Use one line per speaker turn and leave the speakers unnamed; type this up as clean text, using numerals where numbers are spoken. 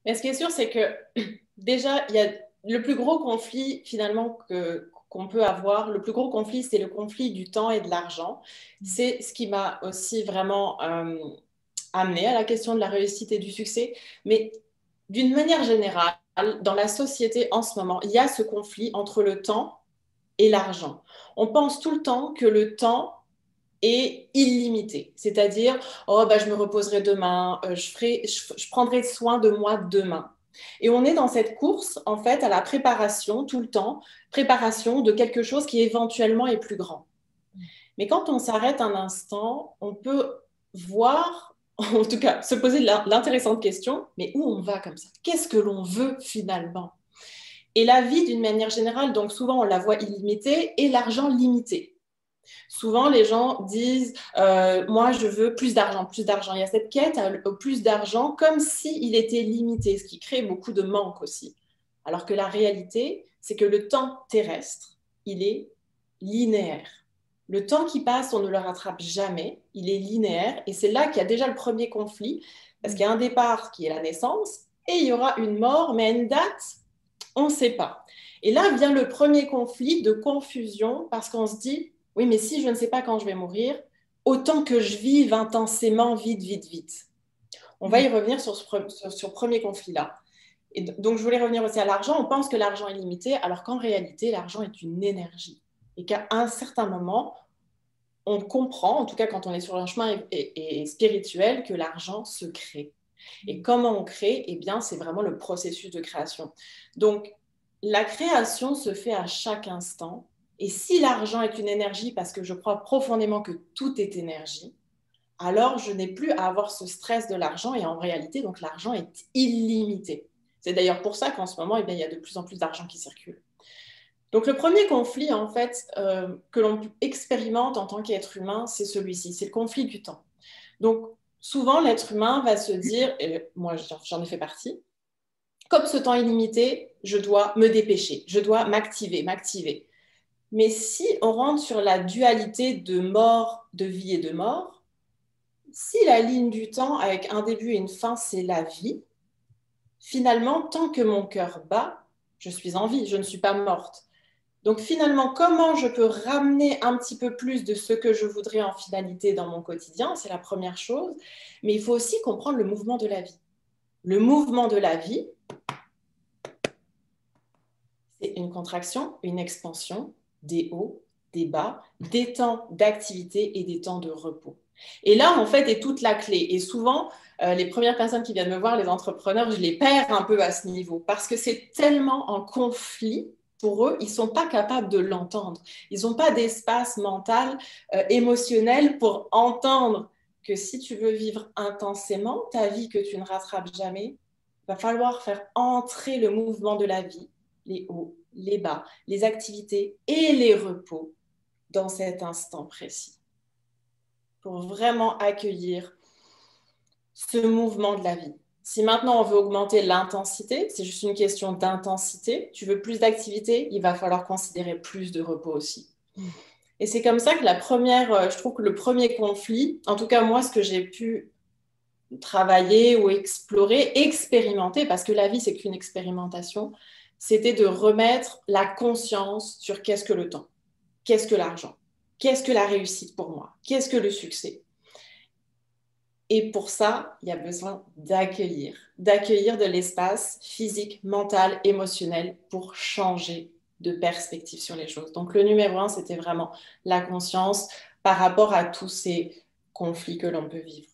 Mais ce qui est sûr, c'est que déjà, il y a le plus gros conflit finalement qu'on peut avoir. Le plus gros conflit, c'est le conflit du temps et de l'argent. C'est ce qui m'a aussi vraiment amené à la question de la réussite et du succès. Mais d'une manière générale, dans la société en ce moment, il y a ce conflit entre le temps et l'argent. On pense tout le temps que le temps est illimité, c'est-à-dire, oh, bah, je me reposerai demain, je prendrai soin de moi demain. Et on est dans cette course, en fait, à la préparation tout le temps, préparation de quelque chose qui éventuellement est plus grand. Mais quand on s'arrête un instant, on peut voir, en tout cas, se poser l'intéressante question, mais où on va comme ça? Qu'est-ce que l'on veut finalement? Et la vie, d'une manière générale, donc souvent on la voit illimitée et l'argent limité. Souvent, les gens disent moi, je veux plus d'argent, plus d'argent. Il y a cette quête au plus d'argent comme s'il était limité, ce qui crée beaucoup de manque aussi. Alors que la réalité, c'est que le temps terrestre, il est linéaire. Le temps qui passe, on ne le rattrape jamais, il est linéaire. Et c'est là qu'il y a déjà le premier conflit, parce qu'il y a un départ qui est la naissance, et il y aura une mort, mais à une date, on ne sait pas. Et là vient le premier conflit de confusion, parce qu'on se dit, oui, mais si je ne sais pas quand je vais mourir, autant que je vive intensément, vite, vite, vite. On va y revenir sur premier conflit-là. Et donc, je voulais revenir aussi à l'argent. On pense que l'argent est limité, alors qu'en réalité, l'argent est une énergie. Et qu'à un certain moment, on comprend, en tout cas quand on est sur un chemin et spirituel, que l'argent se crée. Et comment on crée? Eh bien, c'est vraiment le processus de création. Donc, la création se fait à chaque instant. Et si l'argent est une énergie, parce que je crois profondément que tout est énergie, alors je n'ai plus à avoir ce stress de l'argent. Et en réalité, donc l'argent est illimité. C'est d'ailleurs pour ça qu'en ce moment, eh bien, il y a de plus en plus d'argent qui circule. Donc le premier conflit, en fait, que l'on expérimente en tant qu'être humain, c'est celui-ci, c'est le conflit du temps. Donc souvent, l'être humain va se dire, et moi j'en ai fait partie, comme ce temps est limité, je dois me dépêcher, je dois m'activer, m'activer. Mais si on rentre sur la dualité de mort, de vie et de mort, si la ligne du temps avec un début et une fin, c'est la vie, finalement, tant que mon cœur bat, je suis en vie, je ne suis pas morte. Donc finalement, comment je peux ramener un petit peu plus de ce que je voudrais en finalité dans mon quotidien, c'est la première chose. Mais il faut aussi comprendre le mouvement de la vie. Le mouvement de la vie, c'est une contraction, une expansion, des hauts, des bas, des temps d'activité et des temps de repos. Et là, en fait, est toute la clé. Et souvent, les premières personnes qui viennent me voir, les entrepreneurs, je les perds un peu à ce niveau parce que c'est tellement en conflit pour eux, ils ne sont pas capables de l'entendre. Ils n'ont pas d'espace mental, émotionnel pour entendre que si tu veux vivre intensément ta vie que tu ne rattrapes jamais, il va falloir faire entrer le mouvement de la vie, les hauts, les bas, les activités et les repos dans cet instant précis pour vraiment accueillir ce mouvement de la vie. Si maintenant on veut augmenter l'intensité, c'est juste une question d'intensité, tu veux plus d'activité, il va falloir considérer plus de repos aussi. Et c'est comme ça que je trouve que le premier conflit, en tout cas moi, ce que j'ai pu travailler ou explorer, expérimenter, parce que la vie, c'est qu'une expérimentation, c'était de remettre la conscience sur qu'est-ce que le temps, qu'est-ce que l'argent, qu'est-ce que la réussite pour moi, qu'est-ce que le succès. Et pour ça, il y a besoin d'accueillir de l'espace physique, mental, émotionnel pour changer de perspective sur les choses. Donc le numéro un, c'était vraiment la conscience par rapport à tous ces conflits que l'on peut vivre.